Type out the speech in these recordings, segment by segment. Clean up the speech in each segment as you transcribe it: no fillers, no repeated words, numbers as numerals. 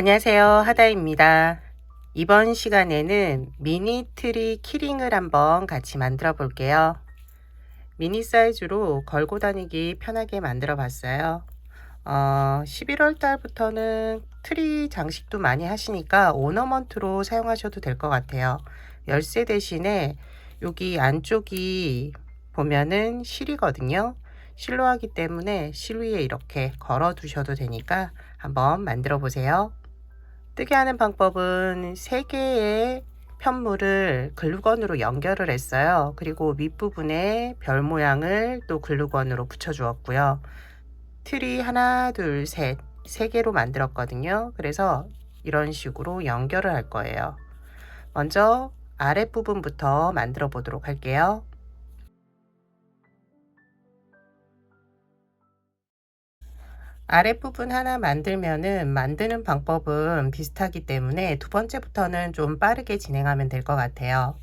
안녕하세요. 하다입니다. 이번 시간에는 미니 트리 키링을 한번 같이 만들어 볼게요. 미니 사이즈로 걸고 다니기 편하게 만들어 봤어요. 11월 달부터는 트리 장식도 많이 하시니까 오너먼트로 사용하셔도 될 것 같아요. 열쇠 대신에 여기 안쪽이 보면은 실이거든요. 실로 하기 때문에 실 위에 이렇게 걸어 두셔도 되니까 한번 만들어 보세요. 뜨게 하는 방법은 3개의 편물을 글루건으로 연결을 했어요. 그리고 밑부분에 별 모양을 또 글루건으로 붙여 주었고요. 틀이 하나, 둘, 셋, 3개로 만들었거든요. 그래서 이런 식으로 연결을 할 거예요. 먼저 아랫부분부터 만들어 보도록 할게요. 아랫부분 하나 만들면은 만드는 방법은 비슷하기 때문에 두 번째부터는 좀 빠르게 진행하면 될 것 같아요.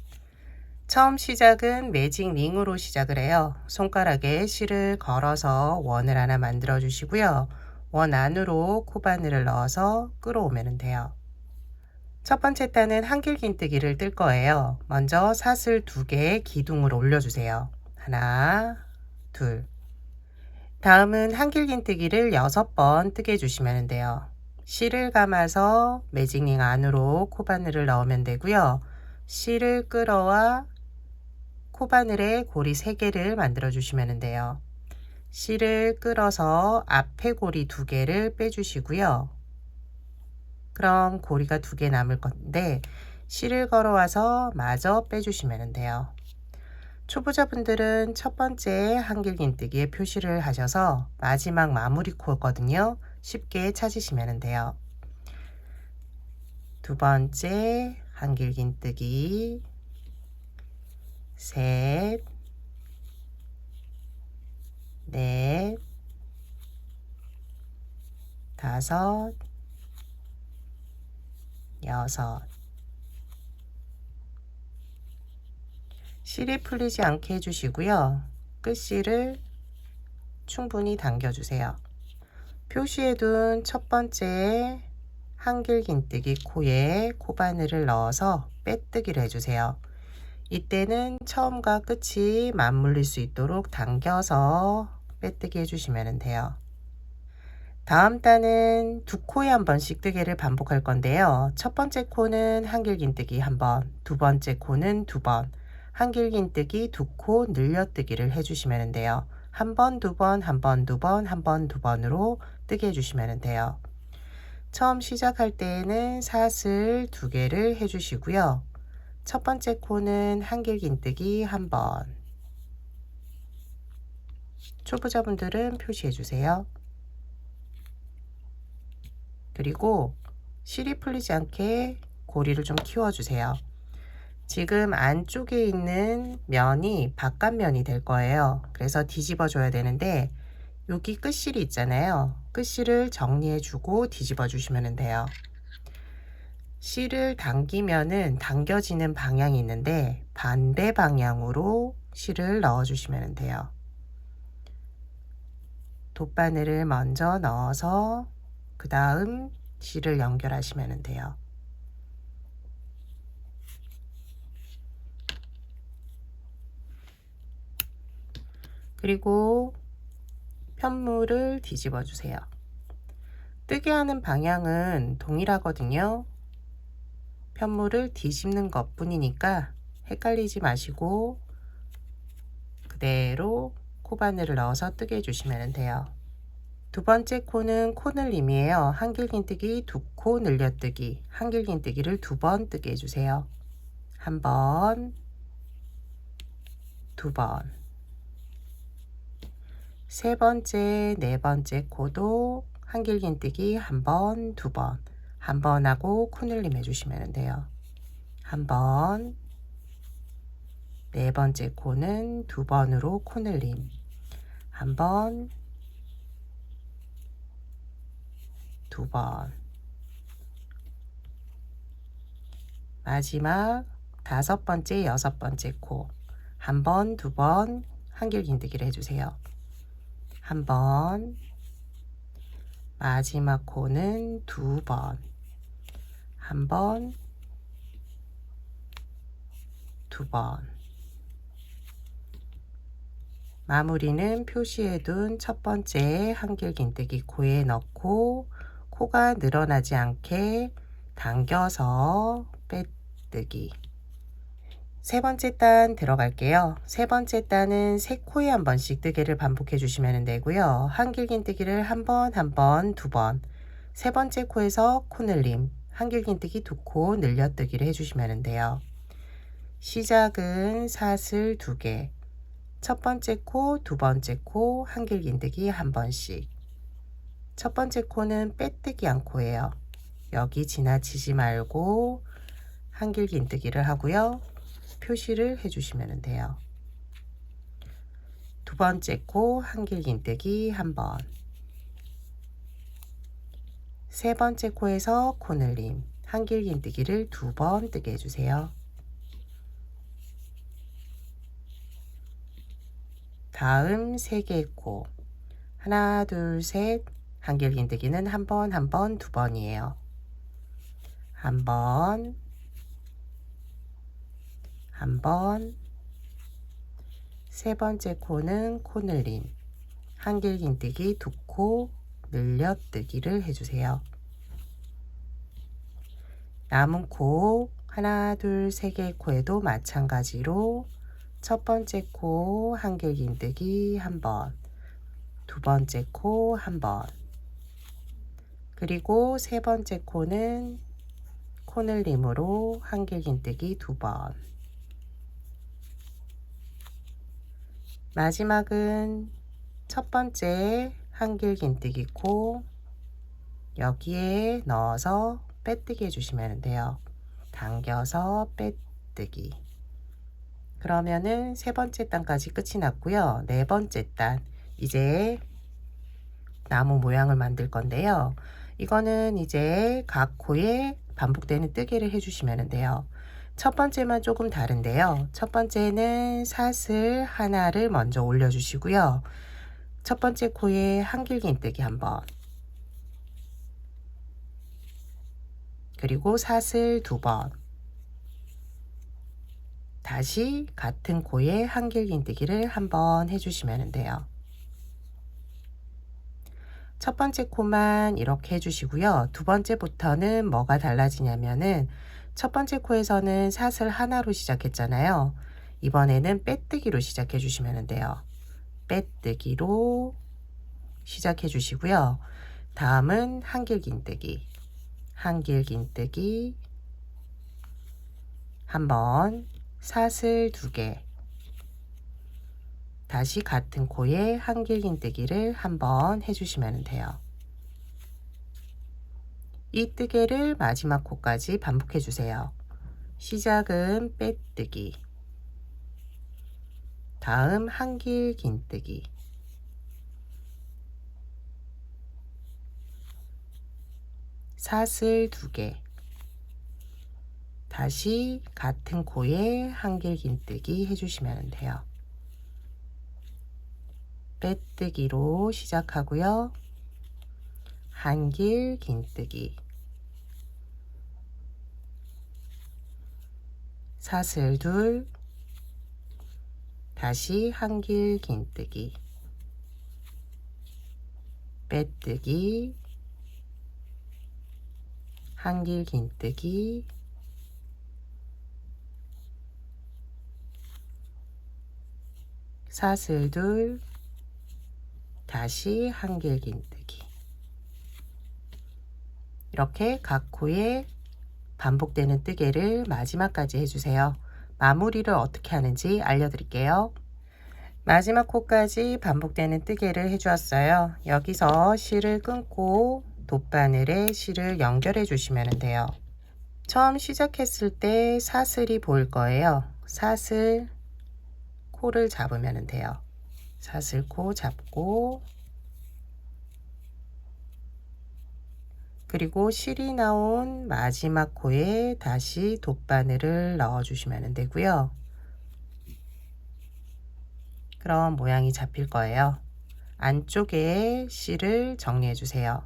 처음 시작은 매직 링으로 시작을 해요. 손가락에 실을 걸어서 원을 하나 만들어 주시고요. 원 안으로 코바늘을 넣어서 끌어오면 돼요. 첫 번째 단은 한길긴뜨기를 뜰 거예요. 먼저 사슬 2개 기둥을 올려주세요. 하나, 둘. 다음은 한길긴뜨기를 6번 뜨게 해주시면 돼요. 실을 감아서 매직링 안으로 코바늘을 넣으면 되고요. 실을 끌어와 코바늘에 고리 3개를 만들어 주시면 돼요. 실을 끌어서 앞에 고리 2개를 빼주시고요. 그럼 고리가 2개 남을 건데 실을 걸어와서 마저 빼주시면 돼요. 초보자분들은 첫 번째 한길긴뜨기에 표시를 하셔서 마지막 마무리 코거든요. 쉽게 찾으시면 돼요. 두 번째 한길긴뜨기, 셋, 넷, 다섯, 여섯. 실이 풀리지 않게 해주시고요. 끝실을 충분히 당겨주세요. 표시해둔 첫 번째 한길긴뜨기 코에 코바늘을 넣어서 빼뜨기를 해주세요. 이때는 처음과 끝이 맞물릴 수 있도록 당겨서 빼뜨기 해주시면 돼요. 다음 단은 두 코에 한 번씩 뜨개를 반복할 건데요. 첫 번째 코는 한길긴뜨기 한 번, 두 번째 코는 2번, 한길긴뜨기 2코 늘려뜨기를 해주시면 돼요. 한 번, 두 번, 한 번, 두 번, 한 번, 두 번으로 뜨게 해주시면 돼요. 처음 시작할 때에는 사슬 2개를 해주시고요. 첫 번째 코는 한길긴뜨기 한 번. 초보자분들은 표시해 주세요. 그리고 실이 풀리지 않게 고리를 좀 키워 주세요. 지금 안쪽에 있는 면이 바깥면이 될 거예요. 그래서 뒤집어 줘야 되는데 여기 끝실이 있잖아요. 끝실을 정리해 주고 뒤집어 주시면 돼요. 실을 당기면은 당겨지는 방향이 있는데 반대 방향으로 실을 넣어 주시면 돼요. 돗바늘을 먼저 넣어서 그 다음 실을 연결하시면 돼요. 그리고 편물을 뒤집어 주세요. 뜨게 하는 방향은 동일하거든요. 편물을 뒤집는 것 뿐이니까 헷갈리지 마시고 그대로 코바늘을 넣어서 뜨게 해주시면 돼요. 두 번째 코는 코늘림이에요. 한길긴뜨기 2코 늘려뜨기, 한길긴뜨기를 2번 뜨게 해주세요. 한 번, 2번. 세 번째, 네 번째 코도 한길긴뜨기 한 번, 2번, 한 번 하고 코늘림 해주시면 돼요. 한 번, 네 번째 코는 2번으로 코늘림, 한 번, 2번. 마지막 5번째, 6번째 코, 한 번, 2번 한길긴뜨기를 해주세요. 한 번, 마지막 코는 2번, 한 번, 두 번. 마무리는 표시해둔 첫 번째 한길긴뜨기 코에 넣고 코가 늘어나지 않게 당겨서 빼뜨기. 세 번째 단 들어갈게요. 세 번째 단은 세 코에 한 번씩 뜨개를 반복해 주시면 되고요. 한길긴뜨기를 한 번, 한 번, 두 번. 세 번째 코에서 코늘림, 한길긴뜨기 두 코 늘려뜨기를 해주시면 돼요. 시작은 사슬 두 개. 첫 번째 코, 두 번째 코, 한길긴뜨기 한 번씩. 첫 번째 코는 빼뜨기 한 코예요. 여기 지나치지 말고 한길긴뜨기를 하고요. 표시를 해주시면 돼요. 두 번째 코 한길긴뜨기 한 번. 세 번째 코에서 코늘림, 한길긴뜨기를 두 번 뜨게 해주세요. 다음 세 개의 코 하나 둘 셋 한길긴뜨기는 한 번 한 번 두 번이에요. 한 번, 한 번. 세 번째 코는 코늘림, 한길긴뜨기 두 코 늘려뜨기를 해주세요. 남은 코 하나 둘 세 개의 코에도 마찬가지로 첫 번째 코 한길긴뜨기 한 번, 두 번째 코 한 번, 그리고 세 번째 코는 코늘림으로 한길긴뜨기 두 번. 마지막은 첫 번째 한길긴뜨기 코 여기에 넣어서 빼뜨기 해주시면 돼요. 당겨서 빼뜨기. 그러면은 세 번째 단까지 끝이 났고요. 네 번째 단 이제 나무 모양을 만들 건데요. 이거는 이제 각 코에 반복되는 뜨개를 해주시면 돼요. 첫 번째만 조금 다른데요. 첫 번째는 사슬 하나를 먼저 올려주시고요. 첫 번째 코에 한길긴뜨기 한 번, 그리고 사슬 두 번, 다시 같은 코에 한길긴뜨기를 한 번 해주시면 돼요. 첫 번째 코만 이렇게 해주시고요. 두 번째부터는 뭐가 달라지냐면은 첫 번째 코에서는 사슬 하나로 시작했잖아요. 이번에는 빼뜨기로 시작해 주시면 돼요. 빼뜨기로 시작해 주시고요. 다음은 한길긴뜨기, 한길긴뜨기 한 번, 사슬 두 개, 다시 같은 코에 한길긴뜨기를 한번 해주시면 돼요. 이 뜨개를 마지막 코까지 반복해 주세요. 시작은 빼뜨기, 다음 한길긴뜨기, 사슬 두 개, 다시 같은 코에 한길긴뜨기 해주시면 돼요. 빼뜨기로 시작하고요. 한길긴뜨기, 사슬 둘, 다시 한길긴뜨기, 빼뜨기, 한길긴뜨기, 사슬 둘, 다시 한길긴뜨기. 이렇게 각 코에 반복되는 뜨개를 마지막까지 해주세요. 마무리를 어떻게 하는지 알려드릴게요. 마지막 코까지 반복되는 뜨개를 해주었어요. 여기서 실을 끊고 돗바늘에 실을 연결해 주시면 돼요. 처음 시작했을 때 사슬이 보일 거예요. 사슬 코를 잡으면 돼요. 사슬 코 잡고, 그리고 실이 나온 마지막 코에 다시 돗바늘을 넣어 주시면 되고요. 그럼 모양이 잡힐 거예요. 안쪽에 실을 정리해 주세요.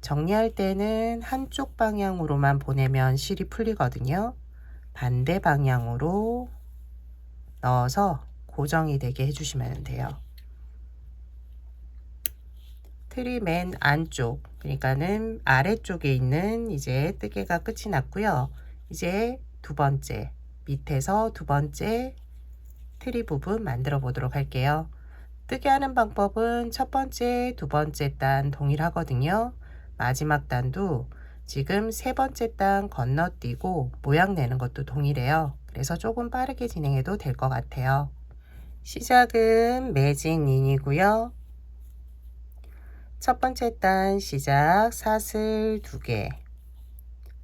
정리할 때는 한쪽 방향으로만 보내면 실이 풀리거든요. 반대 방향으로 넣어서 고정이 되게 해주시면 돼요. 틀이 맨 안쪽, 그러니까는 아래쪽에 있는 이제 뜨개가 끝이 났고요. 이제 두 번째, 밑에서 두 번째 트리 부분 만들어 보도록 할게요. 뜨개 하는 방법은 첫 번째, 두 번째 단 동일하거든요. 마지막 단도 지금 세 번째 단 건너뛰고 모양 내는 것도 동일해요. 그래서 조금 빠르게 진행해도 될 것 같아요. 시작은 매직 링이고요. 첫 번째 단 시작 사슬 2개,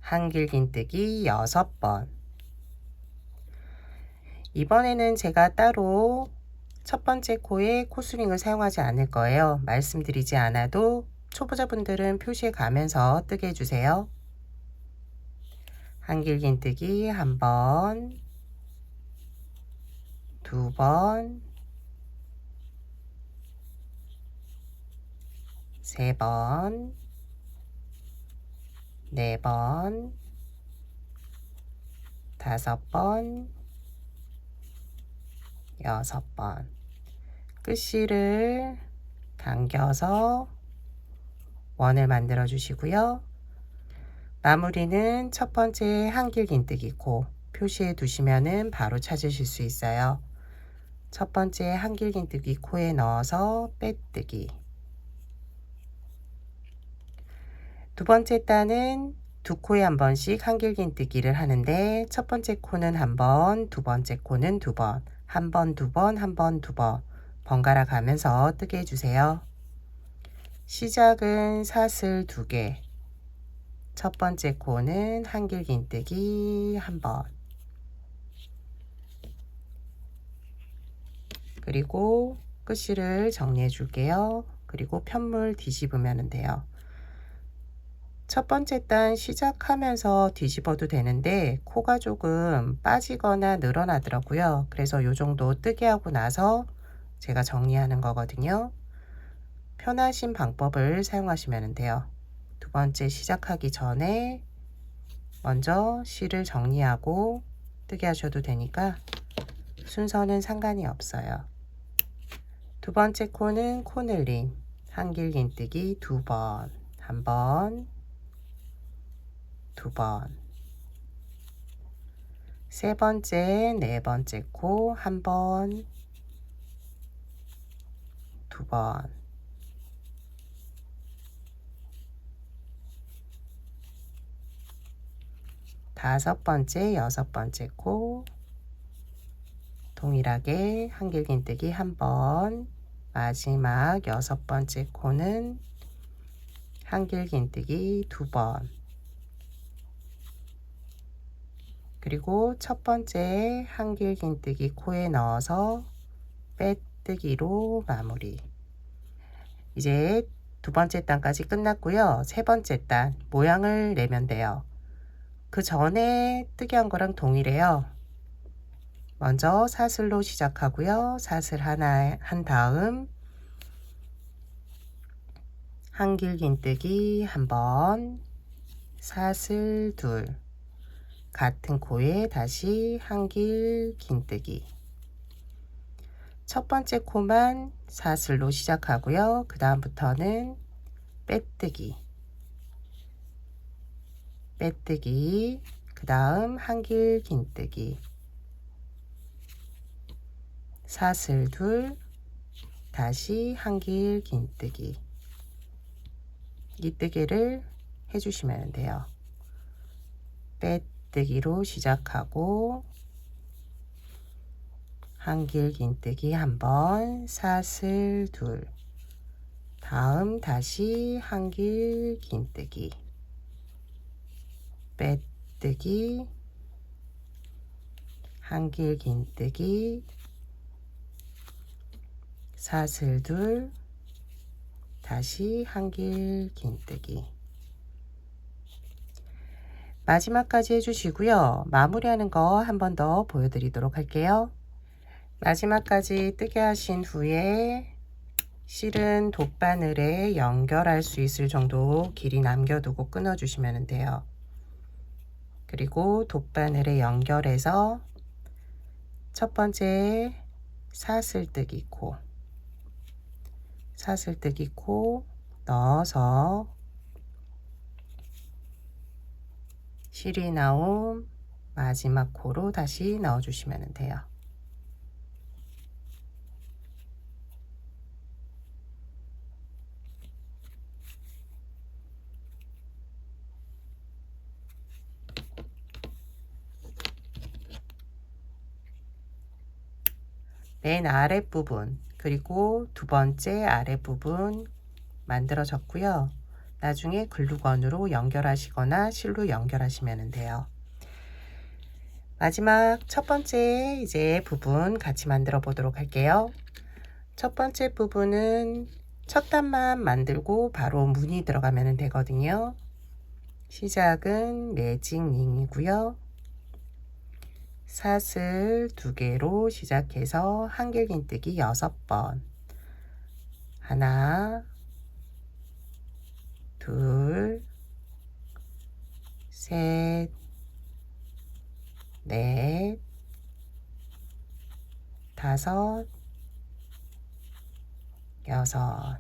한길긴뜨기 6번. 이번에는 제가 따로 첫 번째 코에 코스링을 사용하지 않을 거예요. 말씀드리지 않아도 초보자분들은 표시해 가면서 뜨게 해주세요. 한길긴뜨기 1번, 2번, 3번, 4번, 5번, 6번. 끝실을 당겨서 원을 만들어 주시고요. 마무리는 첫 번째 한길긴뜨기 코 표시해 두시면은 바로 찾으실 수 있어요. 첫 번째 한길긴뜨기 코에 넣어서 빼뜨기. 두 번째 단은 두 코에 한 번씩 한길긴뜨기를 하는데 첫 번째 코는 한 번, 두 번째 코는 두 번, 한 번, 두 번, 한 번, 두 번 번갈아 가면서 뜨게 해주세요. 시작은 사슬 2개, 첫 번째 코는 한길긴뜨기 한 번, 그리고 끝실을 정리해 줄게요. 그리고 편물 뒤집으면 돼요. 첫 번째 단 시작하면서 뒤집어도 되는데 코가 조금 빠지거나 늘어나더라고요. 그래서 요 정도 뜨게 하고 나서 제가 정리하는 거거든요. 편하신 방법을 사용하시면 돼요. 두 번째 시작하기 전에 먼저 실을 정리하고 뜨게 하셔도 되니까 순서는 상관이 없어요. 두 번째 코는 코늘림, 한길긴뜨기 2번, 한 번, 2번, 세 번째, 네 번째 코 한 번, 2번, 다섯 번째, 여섯 번째 코 동일하게 한길긴뜨기 한 번, 마지막 여섯 번째 코는 한길긴뜨기 2번, 그리고 첫 번째 한길긴뜨기 코에 넣어서 빼뜨기로 마무리. 이제 두 번째 단까지 끝났고요. 세 번째 단 모양을 내면 돼요. 그 전에 뜨게 한 거랑 동일해요. 먼저 사슬로 시작하고요. 사슬 하나 한 다음 한길긴뜨기 한 번, 사슬 둘, 같은 코에 다시 한길긴뜨기. 첫 번째 코만 사슬로 시작하고요. 그 다음부터는 빼뜨기, 빼뜨기, 그 다음 한길긴뜨기, 사슬 둘, 다시 한길긴뜨기. 이 뜨개를 해주시면 돼요. 빼뜨기로 시작하고 한길긴뜨기 한 번, 사슬 둘, 다음 다시 한길긴뜨기, 빼뜨기, 한길긴뜨기, 사슬 둘, 다시 한길긴뜨기. 마지막까지 해주시고요. 마무리하는 거 한 번 더 보여드리도록 할게요. 마지막까지 뜨게 하신 후에 실은 돗바늘에 연결할 수 있을 정도 길이 남겨두고 끊어주시면 돼요. 그리고 돗바늘에 연결해서 첫 번째 사슬뜨기 코 넣어서 실이 나온 마지막 코로 다시 넣어주시면 돼요. 맨 아랫부분 그리고 두 번째 아랫부분 만들어졌고요. 나중에 글루건으로 연결하시거나 실로 연결하시면 돼요. 마지막 첫 번째 이제 부분 같이 만들어 보도록 할게요. 첫 번째 부분은 첫 단만 만들고 바로 무늬 들어가면 되거든요. 시작은 매직 링이고요. 사슬 2개로 시작해서 한길긴뜨기 6번 하나 둘 셋 넷 다섯 여섯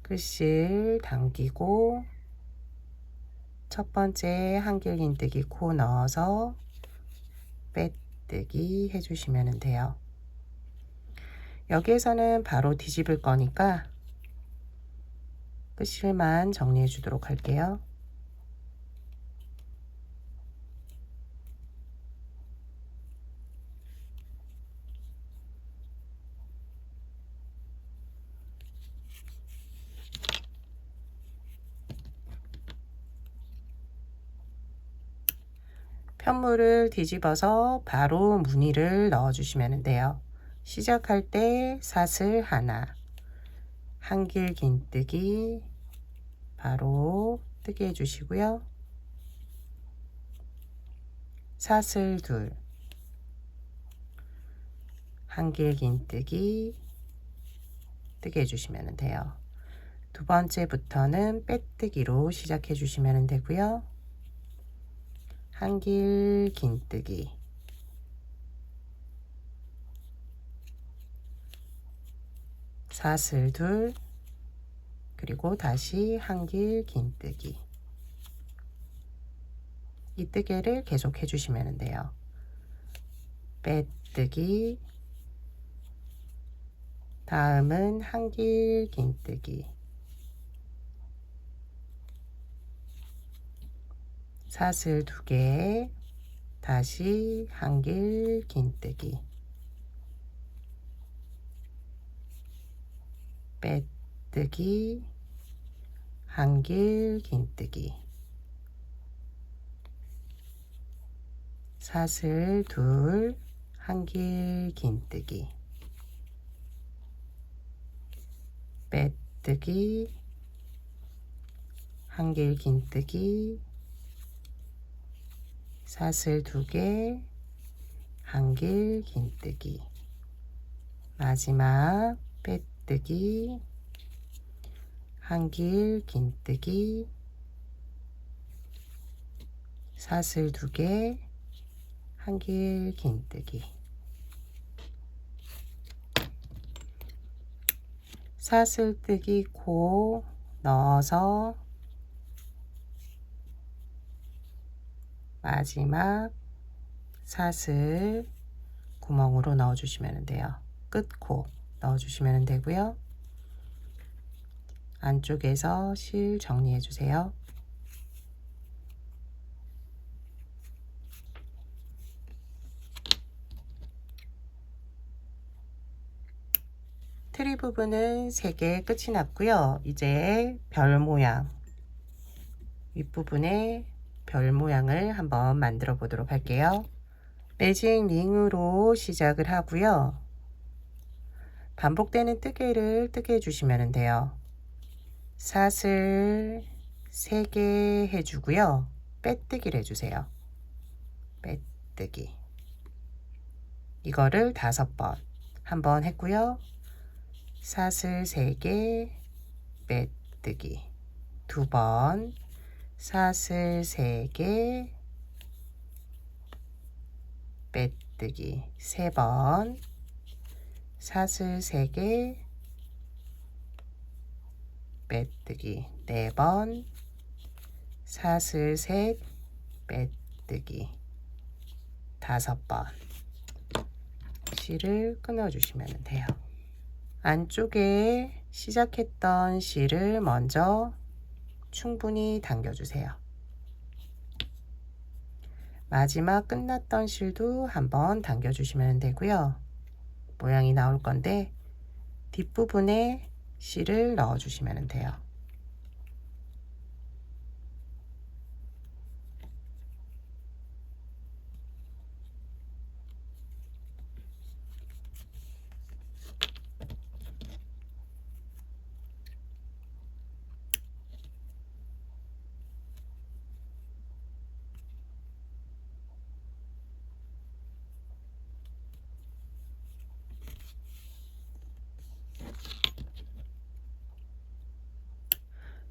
끝을 당기고 첫 번째 한길긴뜨기 코 넣어서 빼뜨기 해주시면 돼요. 여기에서는 바로 뒤집을 거니까 끝실만 정리해 주도록 할게요. 편물을 뒤집어서 바로 무늬를 넣어 주시면 돼요. 시작할 때 사슬 하나, 한길긴뜨기 바로 뜨게 해주시고요. 사슬 둘, 한길긴뜨기 뜨게 해주시면 돼요. 두 번째부터는 빼뜨기로 시작해 주시면 되고요. 한길긴뜨기 사슬 둘 그리고 다시 한길긴뜨기 이 뜨개를 계속 해주시면 돼요. 빼뜨기 다음은 한길긴뜨기 사슬 2개 다시 한길긴뜨기 빼뜨기 한길긴뜨기 사슬 둘 한길긴뜨기 빼뜨기 한길긴뜨기 사슬 2개 한길긴뜨기 마지막 빼뜨기 한길긴뜨기 사슬 2개 한길긴뜨기 사슬뜨기 코 넣어서 마지막 사슬 구멍으로 넣어 주시면 돼요. 끝코 넣어 주시면 되고요. 안쪽에서 실 정리해 주세요. 트리 부분은 3개 끝이 났고요. 이제 별 모양 윗부분에 별 모양을 한번 만들어 보도록 할게요. 매직 링으로 시작을 하고요. 반복되는 뜨개를 뜨게 해주시면 돼요. 사슬 3개 해주고요. 빼뜨기를 해주세요. 빼뜨기 이거를 5번 한번 했고요. 사슬 3개, 빼뜨기 2번, 사슬 3개, 빼뜨기 3번, 사슬 3개, 빼뜨기 4번, 사슬 3, 빼뜨기 5번. 실을 끊어주시면 돼요. 안쪽에 시작했던 실을 먼저 충분히 당겨주세요. 마지막 끝났던 실도 한번 당겨주시면 되고요. 모양이 나올 건데 뒷부분에 실을 넣어주시면 돼요.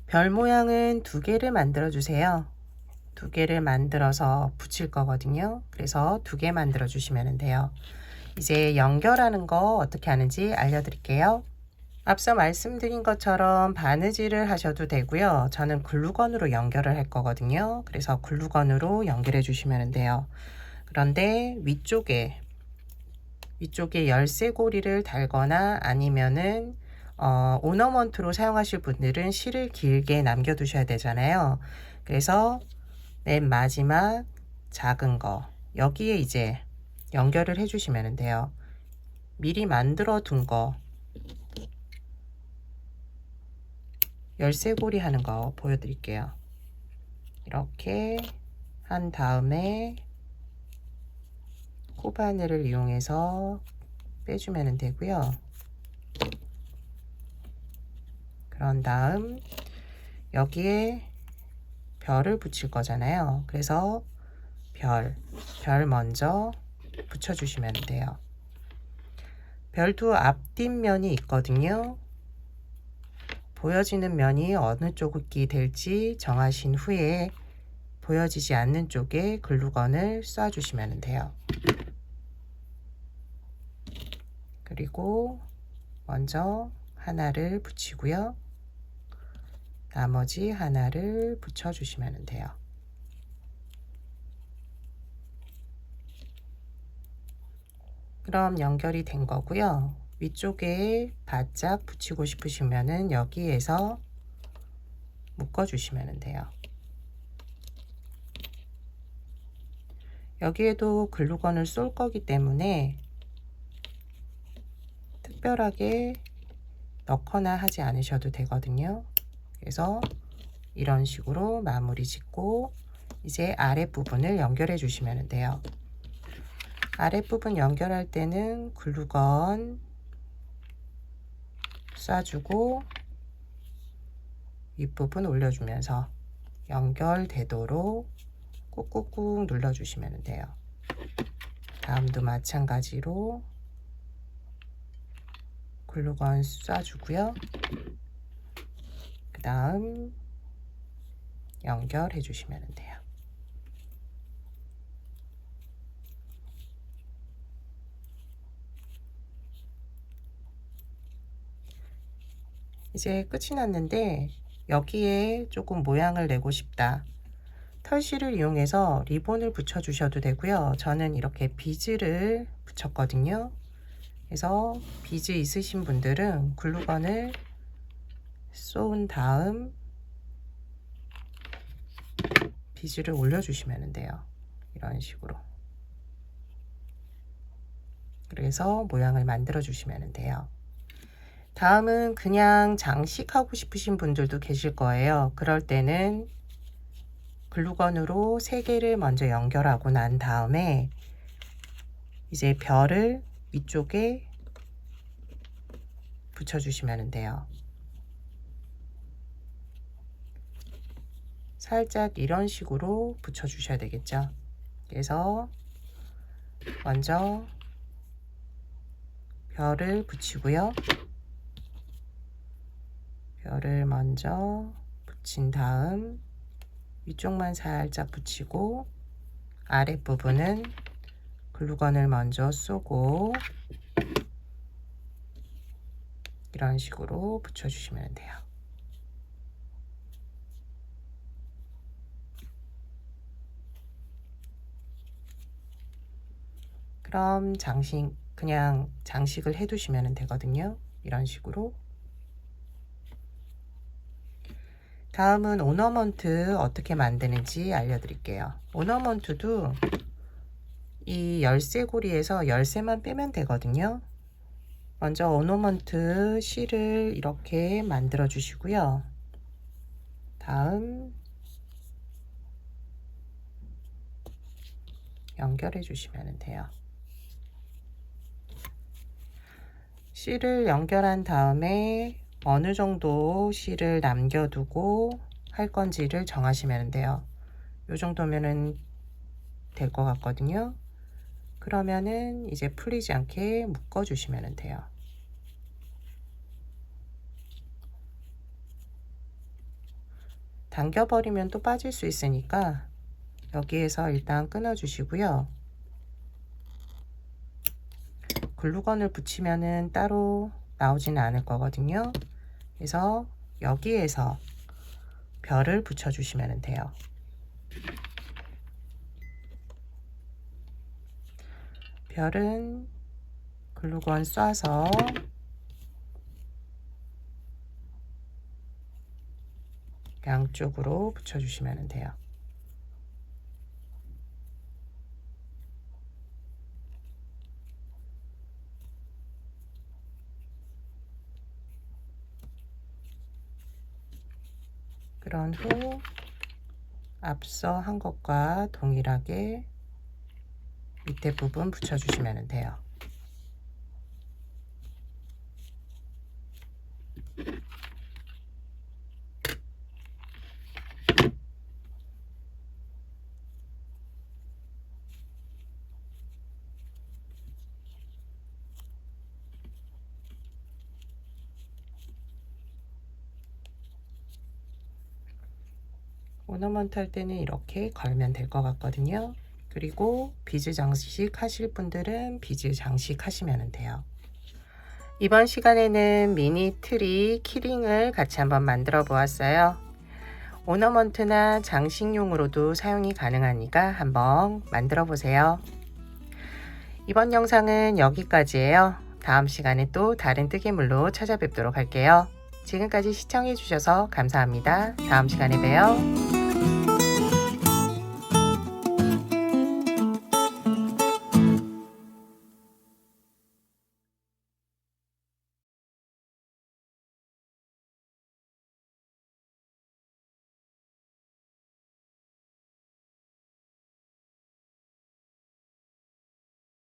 별 모양은 2개를 만들어 주세요. 2개를 만들어서 붙일 거거든요. 그래서 2개 만들어 주시면 돼요. 이제 연결하는 거 어떻게 하는지 알려드릴게요. 앞서 말씀드린 것처럼 바느질을 하셔도 되고요. 저는 글루건으로 연결을 할 거거든요. 그래서 글루건으로 연결해 주시면 돼요. 그런데 위쪽에 열쇠고리를 달거나 아니면은 오너먼트로 사용하실 분들은 실을 길게 남겨 두셔야 되잖아요. 그래서 맨 마지막 작은 거 여기에 이제 연결을 해 주시면 돼요. 미리 만들어 둔 거 열쇠고리 하는 거 보여드릴게요. 이렇게 한 다음에 코바늘을 이용해서 빼주면 되고요. 그런 다음 여기에 별을 붙일 거잖아요. 그래서 별 먼저 붙여주시면 돼요. 별도 앞뒷면이 있거든요. 보여지는 면이 어느 쪽이 될지 정하신 후에 보여지지 않는 쪽에 글루건을 쏴주시면 돼요. 그리고 먼저 하나를 붙이고요. 나머지 하나를 붙여주시면 돼요. 그럼 연결이 된 거고요. 위쪽에 바짝 붙이고 싶으시면은 여기에서 묶어주시면 돼요. 여기에도 글루건을 쏠 거기 때문에 특별하게 넣거나 하지 않으셔도 되거든요. 그래서 이런 식으로 마무리 짓고 이제 아랫부분을 연결해 주시면 돼요. 아랫부분 연결할 때는 글루건 쏴주고 윗부분 올려주면서 연결되도록 꾹꾹꾹 눌러주시면 돼요. 다음도 마찬가지로 글루건 쏴주고요. 그 다음 연결해 주시면 돼요. 이제 끝이 났는데 여기에 조금 모양을 내고 싶다. 털실을 이용해서 리본을 붙여 주셔도 되고요. 저는 이렇게 비즈를 붙였거든요. 그래서 비즈 있으신 분들은 글루건을 쏜 다음 비즈를 올려주시면 돼요. 이런 식으로. 그래서 모양을 만들어 주시면 돼요. 다음은 그냥 장식하고 싶으신 분들도 계실 거예요. 그럴 때는 글루건으로 3개를 먼저 연결하고 난 다음에 이제 별을 위쪽에 붙여주시면 돼요. 살짝 이런 식으로 붙여주셔야 되겠죠. 그래서 먼저 별을 붙이고요. 별을 먼저 붙인 다음 위쪽만 살짝 붙이고 아랫부분은 글루건을 먼저 쏘고 이런 식으로 붙여주시면 돼요. 그럼 그냥 장식을 해두시면 되거든요. 이런 식으로. 다음은 오너먼트 어떻게 만드는지 알려드릴게요. 오너먼트도 이 열쇠고리에서 열쇠만 빼면 되거든요. 먼저 오너먼트 실을 이렇게 만들어 주시고요. 다음 연결해 주시면 돼요. 실을 연결한 다음에 어느 정도 실을 남겨두고 할 건지를 정하시면 돼요. 이 정도면은 될 것 같거든요. 그러면은 이제 풀리지 않게 묶어 주시면 돼요. 당겨버리면 또 빠질 수 있으니까 여기에서 일단 끊어 주시고요. 글루건을 붙이면은 따로 나오지는 않을 거거든요. 그래서 여기에서 별을 붙여 주시면 돼요. 별은 글루건 쏴서 양쪽으로 붙여 주시면 돼요. 그런 후 앞서 한 것과 동일하게 밑에 부분 붙여주시면 돼요. 오너먼트 할 때는 이렇게 걸면 될 것 같거든요. 그리고 비즈 장식 하실 분들은 비즈 장식 하시면 돼요. 이번 시간에는 미니 트리 키링을 같이 한번 만들어 보았어요. 오너먼트나 장식용으로도 사용이 가능하니까 한번 만들어 보세요. 이번 영상은 여기까지예요. 다음 시간에 또 다른 뜨개물로 찾아뵙도록 할게요. 지금까지 시청해 주셔서 감사합니다. 다음 시간에 봬요.